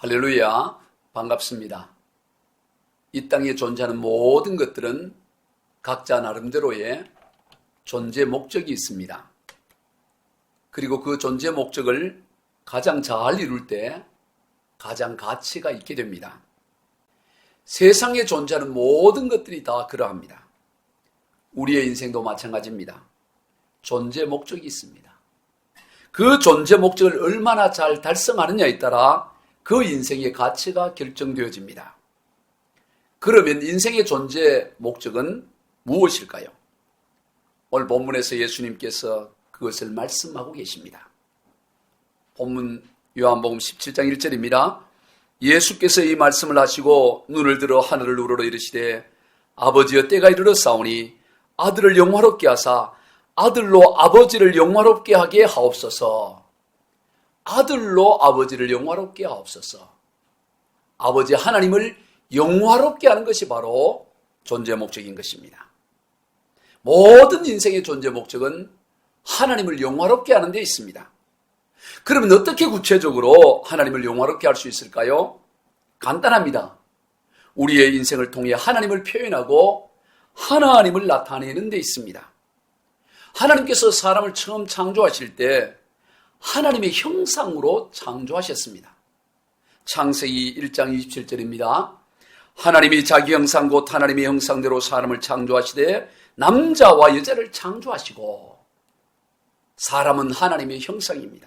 할렐루야, 반갑습니다. 이 땅에 존재하는 모든 것들은 각자 나름대로의 존재 목적이 있습니다. 그리고 그 존재 목적을 가장 잘 이룰 때 가장 가치가 있게 됩니다. 세상에 존재하는 모든 것들이 다 그러합니다. 우리의 인생도 마찬가지입니다. 존재 목적이 있습니다. 그 존재 목적을 얼마나 잘 달성하느냐에 따라 그 인생의 가치가 결정되어집니다. 그러면 인생의 존재 목적은 무엇일까요? 오늘 본문에서 예수님께서 그것을 말씀하고 계십니다. 본문 요한복음 17장 1절입니다. 예수께서 이 말씀을 하시고 눈을 들어 하늘을 우러러 이르시되 아버지여 때가 이르렀사오니 아들을 영화롭게 하사 아들로 아버지를 영화롭게 하게 하옵소서. 아들로 아버지를 영화롭게 하옵소서. 아버지 하나님을 영화롭게 하는 것이 바로 존재 목적인 것입니다. 모든 인생의 존재 목적은 하나님을 영화롭게 하는 데 있습니다. 그러면 어떻게 구체적으로 하나님을 영화롭게 할 수 있을까요? 간단합니다. 우리의 인생을 통해 하나님을 표현하고 하나님을 나타내는 데 있습니다. 하나님께서 사람을 처음 창조하실 때 하나님의 형상으로 창조하셨습니다. 창세기 1장 27절입니다. 하나님이 자기 형상 곧 하나님의 형상대로 사람을 창조하시되 남자와 여자를 창조하시고, 사람은 하나님의 형상입니다.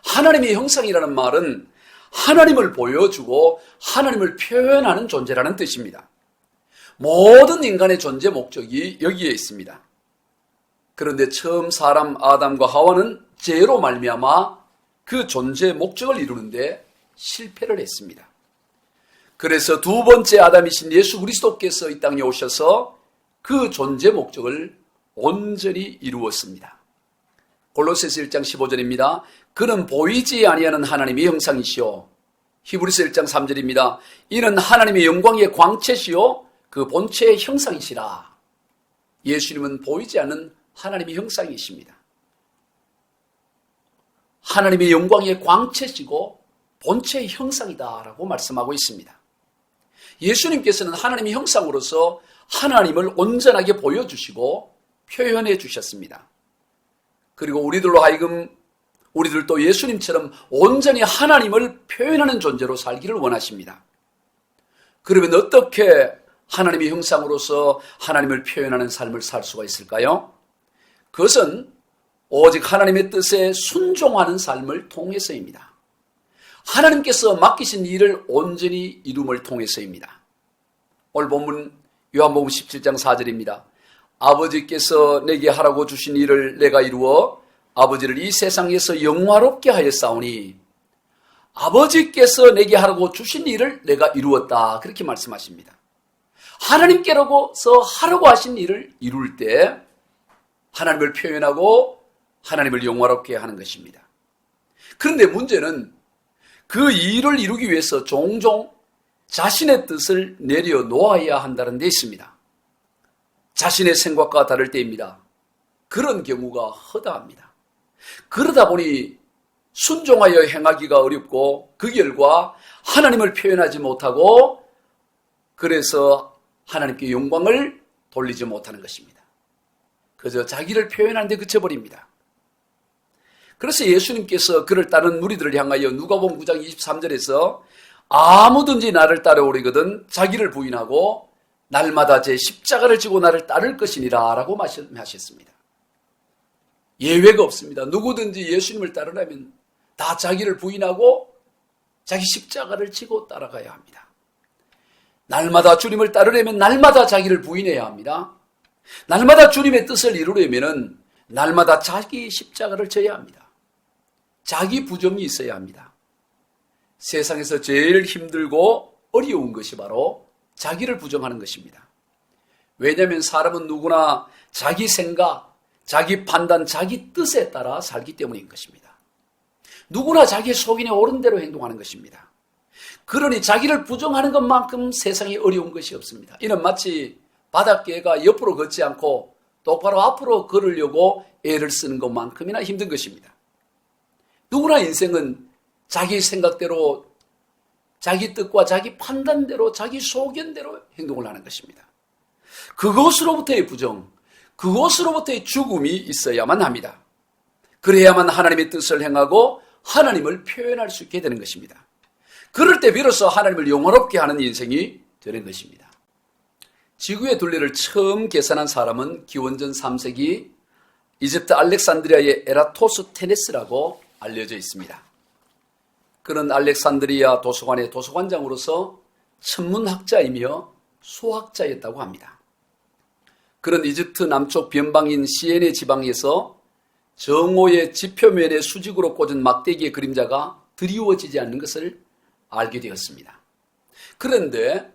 하나님의 형상이라는 말은 하나님을 보여주고 하나님을 표현하는 존재라는 뜻입니다. 모든 인간의 존재 목적이 여기에 있습니다. 그런데 처음 사람 아담과 하와는 죄로 말미암아 그 존재 목적을 이루는데 실패를 했습니다. 그래서 두 번째 아담이신 예수 그리스도께서 이 땅에 오셔서 그 존재 목적을 온전히 이루었습니다. 골로새서 1장 15절입니다. 그는 보이지 아니하는 하나님의 형상이시요. 히브리서 1장 3절입니다. 이는 하나님의 영광의 광채시요 그 본체의 형상이시라. 예수님은 보이지 않는 하나님의 형상이십니다. 하나님의 영광의 광채시고 본체의 형상이다라고 말씀하고 있습니다. 예수님께서는 하나님의 형상으로서 하나님을 온전하게 보여주시고 표현해 주셨습니다. 그리고 우리들도 예수님처럼 온전히 하나님을 표현하는 존재로 살기를 원하십니다. 그러면 어떻게 하나님의 형상으로서 하나님을 표현하는 삶을 살 수가 있을까요? 그것은 오직 하나님의 뜻에 순종하는 삶을 통해서입니다. 하나님께서 맡기신 일을 온전히 이룸을 통해서입니다. 오늘 본문 요한복음 17장 4절입니다. 아버지께서 내게 하라고 주신 일을 내가 이루어 아버지를 이 세상에서 영화롭게 하였사오니, 아버지께서 내게 하라고 주신 일을 내가 이루었다, 그렇게 말씀하십니다. 하나님께로서 하라고 하신 일을 이룰 때 하나님을 표현하고 하나님을 영화롭게 하는 것입니다. 그런데 문제는 그 일을 이루기 위해서 종종 자신의 뜻을 내려놓아야 한다는 데 있습니다. 자신의 생각과 다를 때입니다. 그런 경우가 허다합니다. 그러다 보니 순종하여 행하기가 어렵고 그 결과 하나님을 표현하지 못하고, 그래서 하나님께 영광을 돌리지 못하는 것입니다. 그저 자기를 표현하는 데 그쳐버립니다. 그래서 예수님께서 그를 따른 무리들을 향하여 누가복음 9장 23절에서 아무든지 나를 따라오리거든 자기를 부인하고 날마다 제 십자가를 지고 나를 따를 것이니라 라고 말씀하셨습니다. 예외가 없습니다. 누구든지 예수님을 따르려면 다 자기를 부인하고 자기 십자가를 지고 따라가야 합니다. 날마다 주님을 따르려면 날마다 자기를 부인해야 합니다. 날마다 주님의 뜻을 이루려면 날마다 자기 십자가를 져야 합니다. 자기 부정이 있어야 합니다. 세상에서 제일 힘들고 어려운 것이 바로 자기를 부정하는 것입니다. 왜냐하면 사람은 누구나 자기 생각, 자기 판단, 자기 뜻에 따라 살기 때문인 것입니다. 누구나 자기 속인에 옳은 대로 행동하는 것입니다. 그러니 자기를 부정하는 것만큼 세상에 어려운 것이 없습니다. 이는 마치 바닷개가 옆으로 걷지 않고 똑바로 앞으로 걸으려고 애를 쓰는 것만큼이나 힘든 것입니다. 누구나 인생은 자기 생각대로 자기 뜻과 자기 판단대로 자기 소견대로 행동을 하는 것입니다. 그것으로부터의 부정, 그것으로부터의 죽음이 있어야만 합니다. 그래야만 하나님의 뜻을 행하고 하나님을 표현할 수 있게 되는 것입니다. 그럴 때 비로소 하나님을 영화롭게 하는 인생이 되는 것입니다. 지구의 둘레를 처음 계산한 사람은 기원전 3세기 이집트 알렉산드리아의 에라토스테네스라고 알려져 있습니다. 그는 알렉산드리아 도서관의 도서관장으로서 천문학자이며 수학자였다고 합니다. 그는 이집트 남쪽 변방인 시에네 지방에서 정오의 지표면에 수직으로 꽂은 막대기의 그림자가 드리워지지 않는 것을 알게 되었습니다. 그런데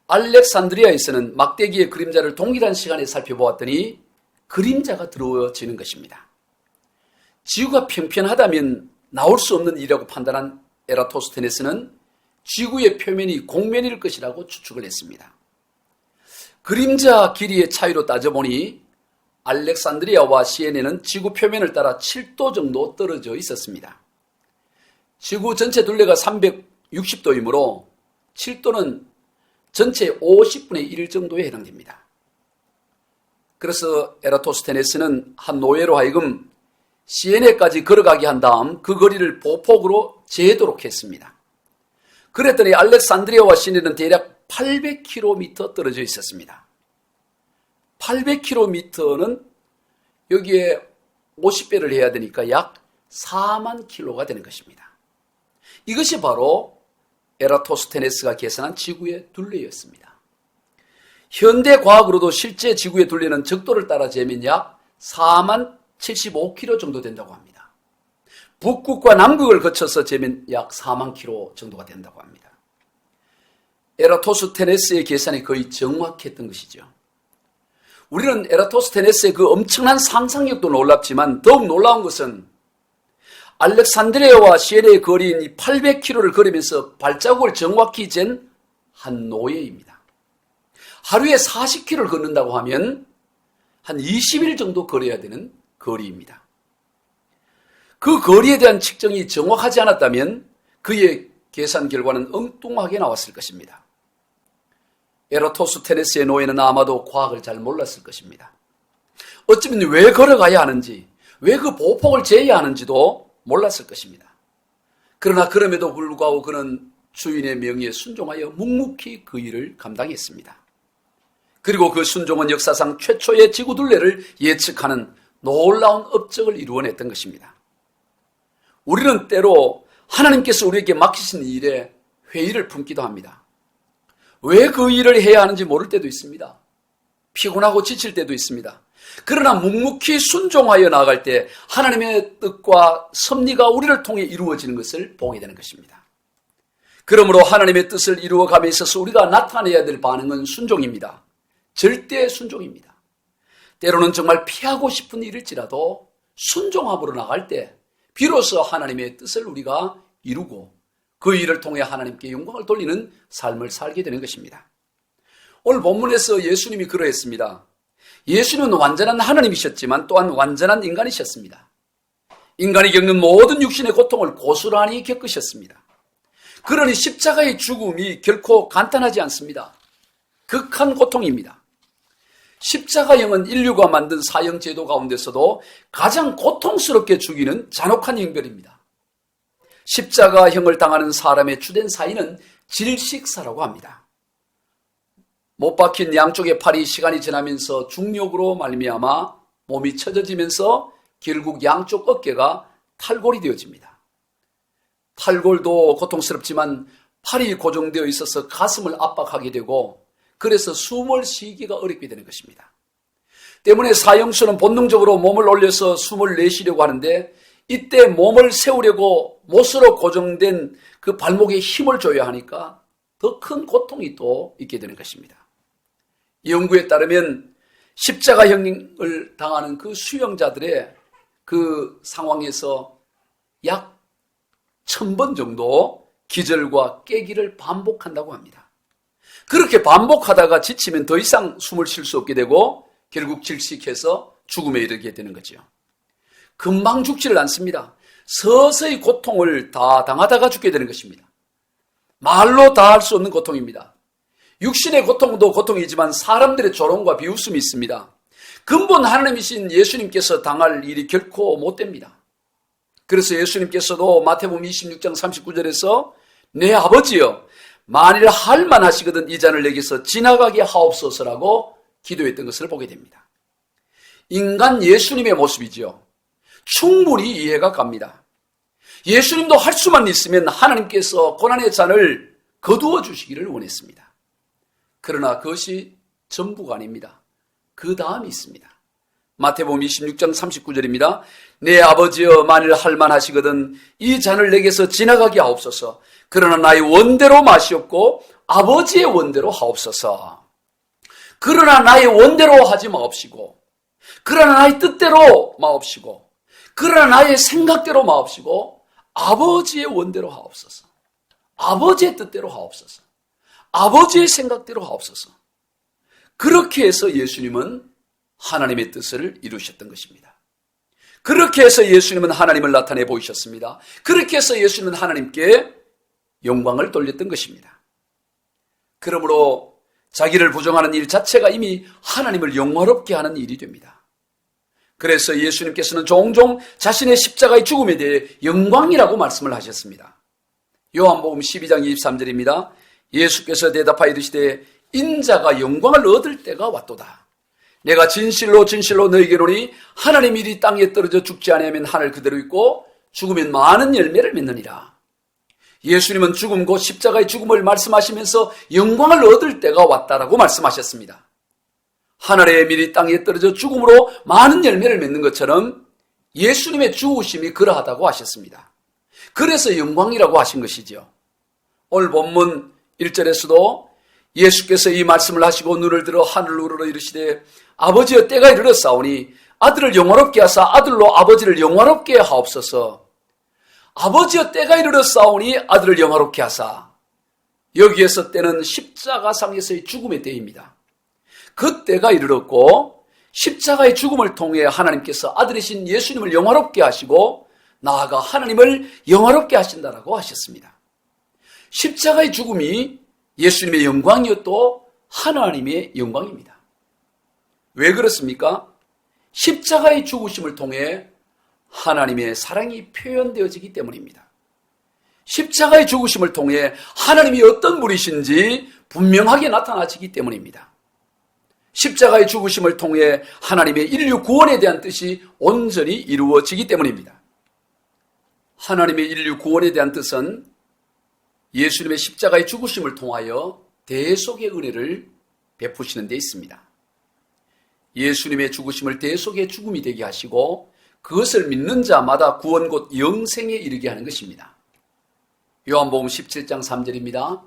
알렉산드리아에서는 막대기의 그림자를 동일한 시간에 살펴보았더니 그림자가 드러워지는 것입니다. 지구가 평평하다면 나올 수 없는 일이라고 판단한 에라토스테네스는 지구의 표면이 공면일 것이라고 추측을 했습니다. 그림자 길이의 차이로 따져보니 알렉산드리아와 시에네는 지구 표면을 따라 7도 정도 떨어져 있었습니다. 지구 전체 둘레가 360도이므로 7도는 전체 50분의 1 정도에 해당됩니다. 그래서 에라토스테네스는 한 노예로 하여금 시에네까지 걸어가게 한 다음 그 거리를 보폭으로 재도록 했습니다. 그랬더니 알렉산드리아와 시에네는 대략 800km 떨어져 있었습니다. 800km는 여기에 50배를 해야 되니까 약 4만 킬로가 되는 것입니다. 이것이 바로 에라토스테네스가 계산한 지구의 둘레였습니다. 현대 과학으로도 실제 지구의 둘레는 적도를 따라 재면 약 4만 75km 정도 된다고 합니다. 북극과 남극을 거쳐서 재면 약 4만 킬로 정도가 된다고 합니다. 에라토스테네스의 계산이 거의 정확했던 것이죠. 우리는 에라토스테네스의 그 엄청난 상상력도 놀랍지만 더욱 놀라운 것은 알렉산드리아와 시에네의 거리인 800km를 걸으면서 발자국을 정확히 잰 한 노예입니다. 하루에 40km를 걷는다고 하면 한 20일 정도 걸어야 되는 거리입니다. 그 거리에 대한 측정이 정확하지 않았다면 그의 계산 결과는 엉뚱하게 나왔을 것입니다. 에라토스테네스의 노예는 아마도 과학을 잘 몰랐을 것입니다. 어쩌면 왜 걸어가야 하는지, 왜 그 보폭을 재야 하는지도 몰랐을 것입니다. 그러나 그럼에도 불구하고 그는 주인의 명의에 순종하여 묵묵히 그 일을 감당했습니다. 그리고 그 순종은 역사상 최초의 지구 둘레를 예측하는 놀라운 업적을 이루어냈던 것입니다. 우리는 때로 하나님께서 우리에게 맡기신 일에 회의를 품기도 합니다. 왜 그 일을 해야 하는지 모를 때도 있습니다. 피곤하고 지칠 때도 있습니다. 그러나 묵묵히 순종하여 나아갈 때 하나님의 뜻과 섭리가 우리를 통해 이루어지는 것을 보게 되는 것입니다. 그러므로 하나님의 뜻을 이루어감에 있어서 우리가 나타내야 될 반응은 순종입니다. 절대 순종입니다. 때로는 정말 피하고 싶은 일일지라도 순종함으로 나갈 때 비로소 하나님의 뜻을 우리가 이루고 그 일을 통해 하나님께 영광을 돌리는 삶을 살게 되는 것입니다. 오늘 본문에서 예수님이 그러했습니다. 예수님은 완전한 하나님이셨지만 또한 완전한 인간이셨습니다. 인간이 겪는 모든 육신의 고통을 고스란히 겪으셨습니다. 그러니 십자가의 죽음이 결코 간단하지 않습니다. 극한 고통입니다. 십자가형은 인류가 만든 사형제도 가운데서도 가장 고통스럽게 죽이는 잔혹한 형벌입니다. 십자가형을 당하는 사람의 주된 사인은 질식사라고 합니다. 못 박힌 양쪽의 팔이 시간이 지나면서 중력으로 말미암아 몸이 처져지면서 결국 양쪽 어깨가 탈골이 되어집니다. 탈골도 고통스럽지만 팔이 고정되어 있어서 가슴을 압박하게 되고 그래서 숨을 쉬기가 어렵게 되는 것입니다. 때문에 사형수는 본능적으로 몸을 올려서 숨을 내쉬려고 하는데 이때 몸을 세우려고 못으로 고정된 그 발목에 힘을 줘야 하니까 더 큰 고통이 또 있게 되는 것입니다. 연구에 따르면 십자가형을 당하는 그 수용자들의 그 상황에서 약 1000번 정도 기절과 깨기를 반복한다고 합니다. 그렇게 반복하다가 지치면 더 이상 숨을 쉴 수 없게 되고 결국 질식해서 죽음에 이르게 되는 거죠. 금방 죽지를 않습니다. 서서히 고통을 다 당하다가 죽게 되는 것입니다. 말로 다 할 수 없는 고통입니다. 육신의 고통도 고통이지만 사람들의 조롱과 비웃음이 있습니다. 근본 하나님이신 예수님께서 당할 일이 결코 못 됩니다. 그래서 예수님께서도 마태복음 26장 39절에서 내 아버지여 만일 할 만하시거든 이 잔을 내게서 지나가게 하옵소서라고 기도했던 것을 보게 됩니다. 인간 예수님의 모습이지요. 충분히 이해가 갑니다. 예수님도 할 수만 있으면 하나님께서 고난의 잔을 거두어 주시기를 원했습니다. 그러나 그것이 전부가 아닙니다. 그 다음이 있습니다. 마태복음 26장 39절입니다. 내 아버지여 만일 할 만하시거든 이 잔을 내게서 지나가게 하옵소서. 그러나 나의 원대로 마시옵고 아버지의 원대로 하옵소서. 그러나 나의 원대로 하지 마옵시고 그러나 나의 뜻대로 마옵시고 그러나 나의 생각대로 마옵시고 아버지의 원대로 하옵소서. 아버지의 뜻대로 하옵소서. 아버지의 생각대로 하옵소서. 그렇게 해서 예수님은 하나님의 뜻을 이루셨던 것입니다. 그렇게 해서 예수님은 하나님을 나타내 보이셨습니다. 그렇게 해서 예수님은 하나님께 영광을 돌렸던 것입니다. 그러므로 자기를 부정하는 일 자체가 이미 하나님을 영화롭게 하는 일이 됩니다. 그래서 예수님께서는 종종 자신의 십자가의 죽음에 대해 영광이라고 말씀을 하셨습니다. 요한복음 12장 23절입니다. 예수께서 대답하여 이르시되 인자가 영광을 얻을 때가 왔도다. 내가 진실로 진실로 너희에게 이르노니 하나님 일이 땅에 떨어져 죽지 아니하면 하늘 그대로 있고 죽으면 많은 열매를 맺느니라. 예수님은 죽음 곧 십자가의 죽음을 말씀하시면서 영광을 얻을 때가 왔다라고 말씀하셨습니다. 하늘의 밀이 땅에 떨어져 죽음으로 많은 열매를 맺는 것처럼 예수님의 죽으심이 그러하다고 하셨습니다. 그래서 영광이라고 하신 것이지요. 오늘 본문 1절에서도 예수께서 이 말씀을 하시고 눈을 들어 하늘을 우러러 이르시되 아버지여 때가 이르렀사오니 아들을 영화롭게 하사 아들로 아버지를 영화롭게 하옵소서. 아버지여 때가 이르렀사오니 아들을 영화롭게 하사. 여기에서 때는 십자가상에서의 죽음의 때입니다. 그 때가 이르렀고 십자가의 죽음을 통해 하나님께서 아들이신 예수님을 영화롭게 하시고 나아가 하나님을 영화롭게 하신다라고 하셨습니다. 십자가의 죽음이 예수님의 영광이었고 하나님의 영광입니다. 왜 그렇습니까? 십자가의 죽으심을 통해 하나님의 사랑이 표현되어지기 때문입니다. 십자가의 죽으심을 통해 하나님이 어떤 분이신지 분명하게 나타나지기 때문입니다. 십자가의 죽으심을 통해 하나님의 인류 구원에 대한 뜻이 온전히 이루어지기 때문입니다. 하나님의 인류 구원에 대한 뜻은 예수님의 십자가의 죽으심을 통하여 대속의 은혜를 베푸시는 데 있습니다. 예수님의 죽으심을 대속의 죽음이 되게 하시고 그것을 믿는 자마다 구원 곧 영생에 이르게 하는 것입니다. 요한복음 17장 3절입니다.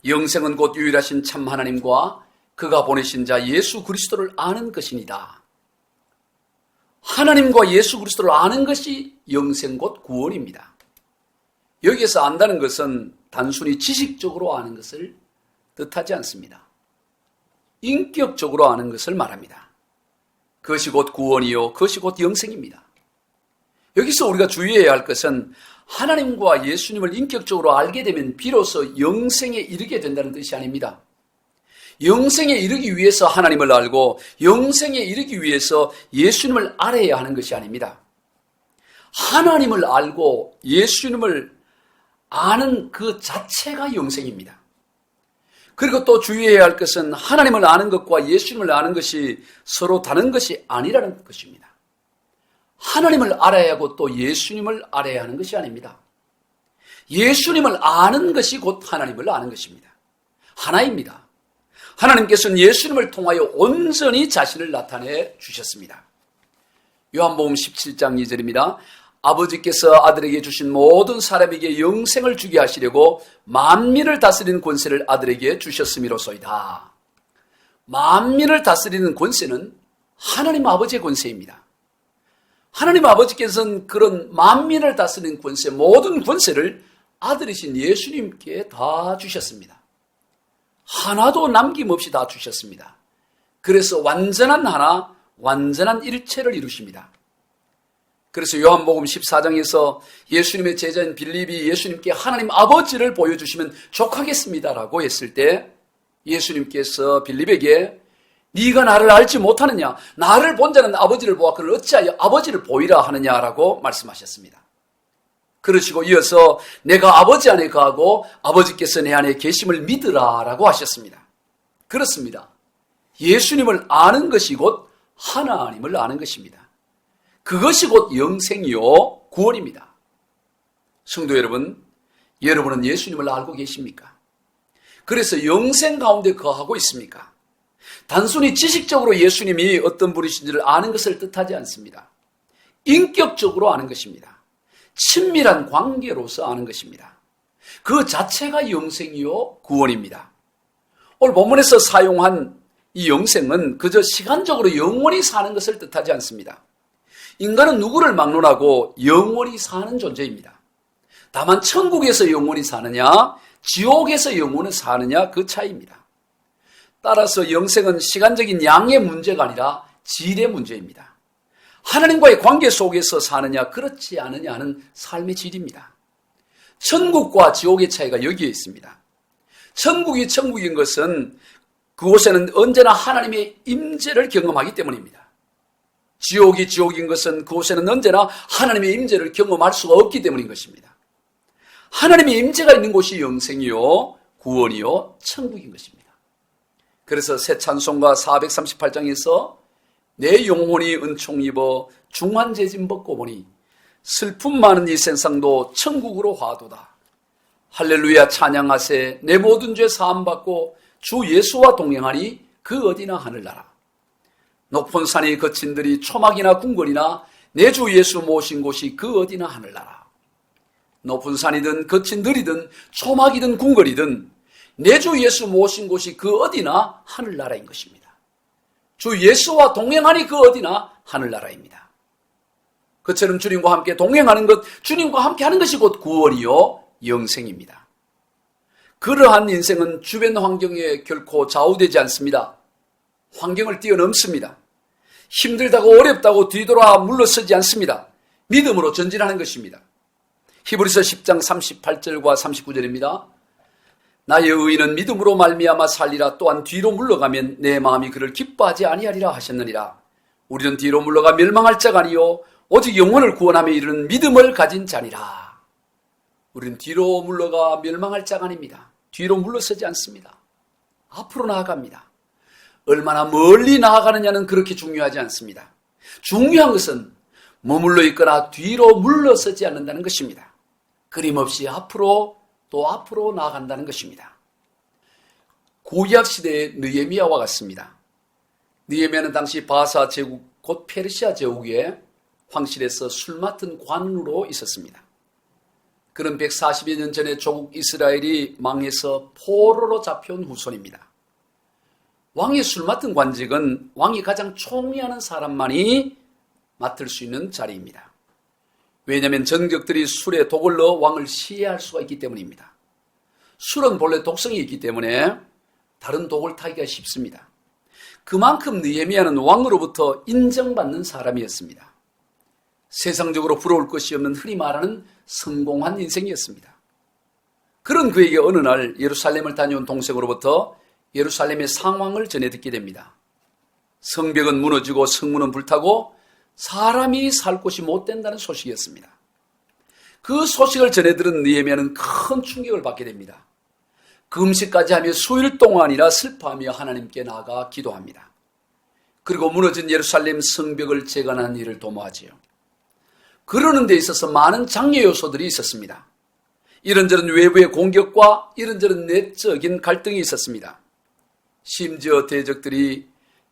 영생은 곧 유일하신 참 하나님과 그가 보내신 자 예수 그리스도를 아는 것이니다. 하나님과 예수 그리스도를 아는 것이 영생 곧 구원입니다. 여기에서 안다는 것은 단순히 지식적으로 아는 것을 뜻하지 않습니다. 인격적으로 아는 것을 말합니다. 그것이 곧 구원이요 그것이 곧 영생입니다. 여기서 우리가 주의해야 할 것은 하나님과 예수님을 인격적으로 알게 되면 비로소 영생에 이르게 된다는 뜻이 아닙니다. 영생에 이르기 위해서 하나님을 알고 영생에 이르기 위해서 예수님을 알아야 하는 것이 아닙니다. 하나님을 알고 예수님을 아는 그 자체가 영생입니다. 그리고 또 주의해야 할 것은 하나님을 아는 것과 예수님을 아는 것이 서로 다른 것이 아니라는 것입니다. 하나님을 알아야 하고 또 예수님을 알아야 하는 것이 아닙니다. 예수님을 아는 것이 곧 하나님을 아는 것입니다. 하나입니다. 하나님께서는 예수님을 통하여 온전히 자신을 나타내 주셨습니다. 요한복음 17장 2절입니다. 아버지께서 아들에게 주신 모든 사람에게 영생을 주게 하시려고 만민을 다스리는 권세를 아들에게 주셨음이로소이다. 만민을 다스리는 권세는 하나님 아버지의 권세입니다. 하나님 아버지께서는 그런 만민을 다스리는 권세, 모든 권세를 아들이신 예수님께 다 주셨습니다. 하나도 남김없이 다 주셨습니다. 그래서 완전한 하나, 완전한 일체를 이루십니다. 그래서 요한복음 14장에서 예수님의 제자인 빌립이 예수님께 하나님 아버지를 보여주시면 족하겠습니다라고 했을 때 예수님께서 빌립에게 네가 나를 알지 못하느냐? 나를 본 자는 아버지를 보았거늘 어찌하여 아버지를 보이라 하느냐라고 말씀하셨습니다. 그러시고 이어서 내가 아버지 안에 거하고 아버지께서 내 안에 계심을 믿으라라고 하셨습니다. 그렇습니다. 예수님을 아는 것이 곧 하나님을 아는 것입니다. 그것이 곧 영생이요 구원입니다. 성도 여러분, 여러분은 예수님을 알고 계십니까? 그래서 영생 가운데 거하고 있습니까? 단순히 지식적으로 예수님이 어떤 분이신지를 아는 것을 뜻하지 않습니다. 인격적으로 아는 것입니다. 친밀한 관계로서 아는 것입니다. 그 자체가 영생이요 구원입니다. 오늘 본문에서 사용한 이 영생은 그저 시간적으로 영원히 사는 것을 뜻하지 않습니다. 인간은 누구를 막론하고 영원히 사는 존재입니다. 다만 천국에서 영원히 사느냐 지옥에서 영원히 사느냐 그 차이입니다. 따라서 영생은 시간적인 양의 문제가 아니라 질의 문제입니다. 하나님과의 관계 속에서 사느냐 그렇지 않느냐 하는 삶의 질입니다. 천국과 지옥의 차이가 여기에 있습니다. 천국이 천국인 것은 그곳에는 언제나 하나님의 임재를 경험하기 때문입니다. 지옥이 지옥인 것은 그곳에는 언제나 하나님의 임재를 경험할 수가 없기 때문인 것입니다. 하나님의 임재가 있는 곳이 영생이요 구원이요 천국인 것입니다. 그래서 새 찬송가 438장에서 내 영혼이 은총 입어 중환제진 벗고 보니 슬픔 많은 이 세상도 천국으로 화도다. 할렐루야 찬양하세 내 모든 죄 사함받고 주 예수와 동행하니 그 어디나 하늘나라. 높은 산이 거친들이 초막이나 궁궐이나 내 주 예수 모신 곳이 그 어디나 하늘나라. 높은 산이든 거친 들이든 초막이든 궁궐이든 내 주 예수 모신 곳이 그 어디나 하늘나라인 것입니다. 주 예수와 동행하니 그 어디나 하늘나라입니다. 그처럼 주님과 함께 동행하는 것, 주님과 함께 하는 것이 곧 구원이요 영생입니다. 그러한 인생은 주변 환경에 결코 좌우되지 않습니다. 환경을 뛰어넘습니다. 힘들다고 어렵다고 뒤돌아 물러서지 않습니다. 믿음으로 전진하는 것입니다. 히브리서 10장 38절과 39절입니다. 나의 의인은 믿음으로 말미암아 살리라. 또한 뒤로 물러가면 내 마음이 그를 기뻐하지 아니하리라 하셨느니라. 우리는 뒤로 물러가 멸망할 자가 아니요 오직 영혼을 구원하며 이르는 믿음을 가진 자니라. 우리는 뒤로 물러가 멸망할 자가 아닙니다. 뒤로 물러서지 않습니다. 앞으로 나아갑니다. 얼마나 멀리 나아가느냐는 그렇게 중요하지 않습니다. 중요한 것은 머물러 있거나 뒤로 물러서지 않는다는 것입니다. 끊임없이 앞으로 또 앞으로 나아간다는 것입니다. 구약 시대의 느헤미야와 같습니다. 느헤미야는 당시 바사 제국 곧 페르시아 제국의 황실에서 술 맡은 관으로 있었습니다. 그는 140여 년 전에 조국 이스라엘이 망해서 포로로 잡혀온 후손입니다. 왕의 술 맡은 관직은 왕이 가장 총애하는 사람만이 맡을 수 있는 자리입니다. 왜냐하면 전격들이 술에 독을 넣어 왕을 시해할 수가 있기 때문입니다. 술은 본래 독성이 있기 때문에 다른 독을 타기가 쉽습니다. 그만큼 느헤미야는 왕으로부터 인정받는 사람이었습니다. 세상적으로 부러울 것이 없는 흔히 말하는 성공한 인생이었습니다. 그런 그에게 어느 날 예루살렘을 다녀온 동생으로부터 예루살렘의 상황을 전해 듣게 됩니다. 성벽은 무너지고 성문은 불타고 사람이 살 곳이 못 된다는 소식이었습니다. 그 소식을 전해 들은 느헤미야는 큰 충격을 받게 됩니다. 금식까지 하며 수일 동안이나 슬퍼하며 하나님께 나아가 기도합니다. 그리고 무너진 예루살렘 성벽을 재건하는 일을 도모하지요. 그러는 데 있어서 많은 장애 요소들이 있었습니다. 이런저런 외부의 공격과 이런저런 내적인 갈등이 있었습니다. 심지어 대적들이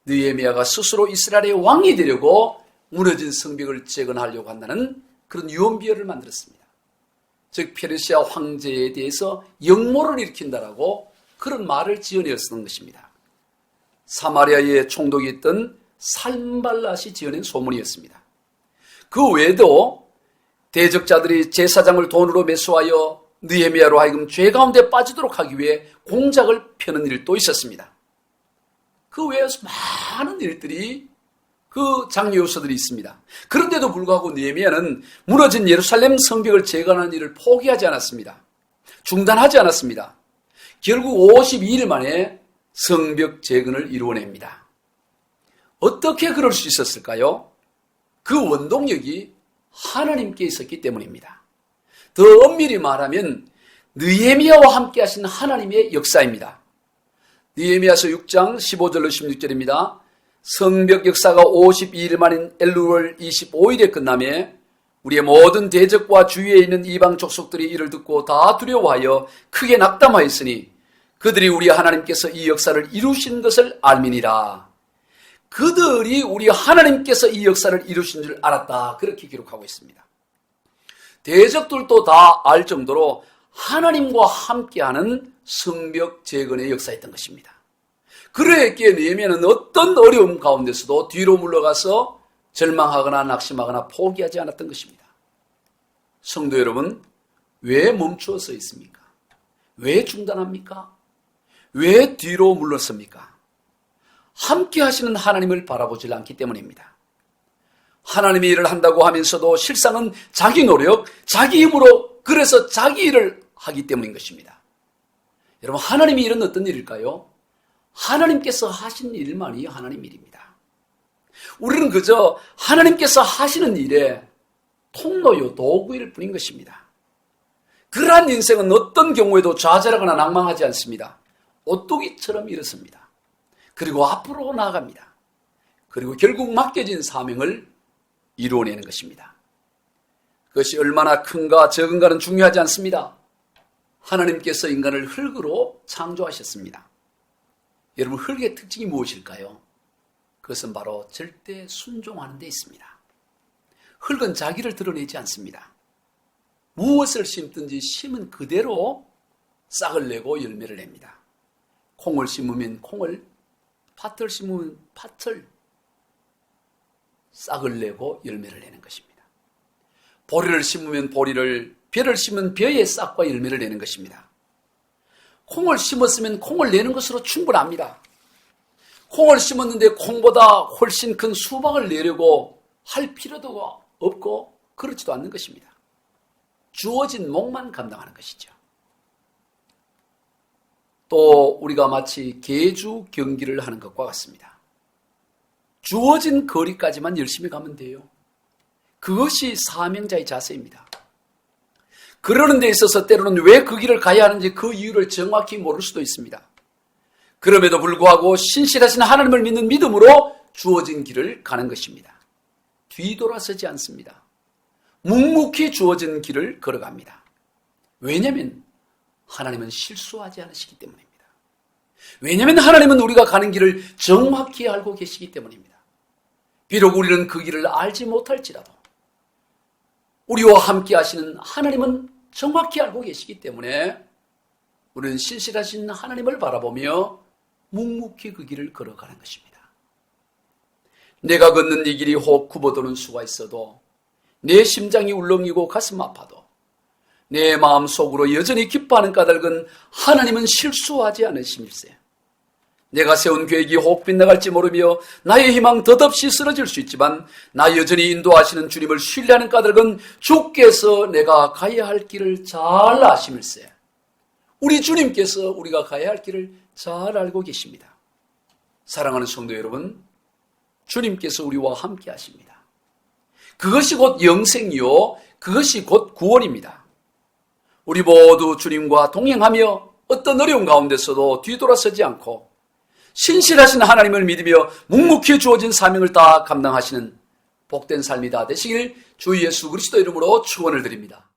느헤미야가 스스로 이스라엘의 왕이 되려고 무너진 성벽을 재건하려고 한다는 그런 유언비어를 만들었습니다. 즉 페르시아 황제에 대해서 역모를 일으킨다라고 그런 말을 지어내어 쓰는 것입니다. 사마리아에 총독이 있던 산발랏이 지어낸 소문이었습니다. 그 외에도 대적자들이 제사장을 돈으로 매수하여 느헤미야로 하여금 죄 가운데 빠지도록 하기 위해 공작을 펴는 일도 있었습니다. 그 외에 많은 일들이 그 장려 요소들이 있습니다. 그런데도 불구하고 느헤미야는 무너진 예루살렘 성벽을 재건하는 일을 포기하지 않았습니다. 중단하지 않았습니다. 결국 52일 만에 성벽 재건을 이루어냅니다. 어떻게 그럴 수 있었을까요? 그 원동력이 하나님께 있었기 때문입니다. 더 엄밀히 말하면 느헤미야와 함께 하신 하나님의 역사입니다. 느헤미야서 6장 15절로 16절입니다. 성벽 역사가 52일 만인 엘루월 25일에 끝나며 우리의 모든 대적과 주위에 있는 이방 족속들이 이를 듣고 다 두려워하여 크게 낙담하였으니 그들이 우리 하나님께서 이 역사를 이루신 것을 알미니라. 그들이 우리 하나님께서 이 역사를 이루신 줄 알았다. 그렇게 기록하고 있습니다. 대적들도 다 알 정도로 하나님과 함께하는 성벽 재건의 역사였던 것입니다. 그러했기에 느헤미야는 어떤 어려움 가운데서도 뒤로 물러가서 절망하거나 낙심하거나 포기하지 않았던 것입니다. 성도 여러분, 왜 멈추어 서 있습니까? 왜 중단합니까? 왜 뒤로 물러섭니까? 함께 하시는 하나님을 바라보지 않기 때문입니다. 하나님이 일을 한다고 하면서도 실상은 자기 노력, 자기 힘으로 그래서 자기 일을 하기 때문인 것입니다. 여러분, 하나님의 일은 어떤 일일까요? 하나님께서 하신 일만이 하나님 일입니다. 우리는 그저 하나님께서 하시는 일에 통로요, 도구일 뿐인 것입니다. 그러한 인생은 어떤 경우에도 좌절하거나 낭망하지 않습니다. 오뚜기처럼 일어섭니다. 그리고 앞으로 나아갑니다. 그리고 결국 맡겨진 사명을 이루어내는 것입니다. 그것이 얼마나 큰가 적은가는 중요하지 않습니다. 하나님께서 인간을 흙으로 창조하셨습니다. 여러분, 흙의 특징이 무엇일까요? 그것은 바로 절대 순종하는 데 있습니다. 흙은 자기를 드러내지 않습니다. 무엇을 심든지 심은 그대로 싹을 내고 열매를 냅니다. 콩을 심으면 콩을, 팥을 심으면 팥을 싹을 내고 열매를 내는 것입니다. 보리를 심으면 보리를, 벼를 심으면 벼의 싹과 열매를 내는 것입니다. 콩을 심었으면 콩을 내는 것으로 충분합니다. 콩을 심었는데 콩보다 훨씬 큰 수박을 내려고 할 필요도 없고 그렇지도 않는 것입니다. 주어진 목만 감당하는 것이죠. 또 우리가 마치 계주 경기를 하는 것과 같습니다. 주어진 거리까지만 열심히 가면 돼요. 그것이 사명자의 자세입니다. 그러는 데 있어서 때로는 왜 그 길을 가야 하는지 그 이유를 정확히 모를 수도 있습니다. 그럼에도 불구하고 신실하신 하나님을 믿는 믿음으로 주어진 길을 가는 것입니다. 뒤돌아서지 않습니다. 묵묵히 주어진 길을 걸어갑니다. 왜냐하면 하나님은 실수하지 않으시기 때문입니다. 왜냐하면 하나님은 우리가 가는 길을 정확히 알고 계시기 때문입니다. 비록 우리는 그 길을 알지 못할지라도 우리와 함께 하시는 하나님은 정확히 알고 계시기 때문에 우리는 신실하신 하나님을 바라보며 묵묵히 그 길을 걸어가는 것입니다. 내가 걷는 이 길이 혹 굽어도는 수가 있어도 내 심장이 울렁이고 가슴 아파도 내 마음속으로 여전히 기뻐하는 까닭은 하나님은 실수하지 않으심일세. 내가 세운 계획이 혹 빗나갈지 모르며 나의 희망 덧없이 쓰러질 수 있지만 나 여전히 인도하시는 주님을 신뢰하는 까닭은 주께서 내가 가야 할 길을 잘 아심일세. 우리 주님께서 우리가 가야 할 길을 잘 알고 계십니다. 사랑하는 성도 여러분, 주님께서 우리와 함께 하십니다. 그것이 곧 영생이요, 그것이 곧 구원입니다. 우리 모두 주님과 동행하며 어떤 어려운 가운데서도 뒤돌아서지 않고 신실하신 하나님을 믿으며 묵묵히 주어진 사명을 다 감당하시는 복된 삶이 다 되시길 주 예수 그리스도 이름으로 축원을 드립니다.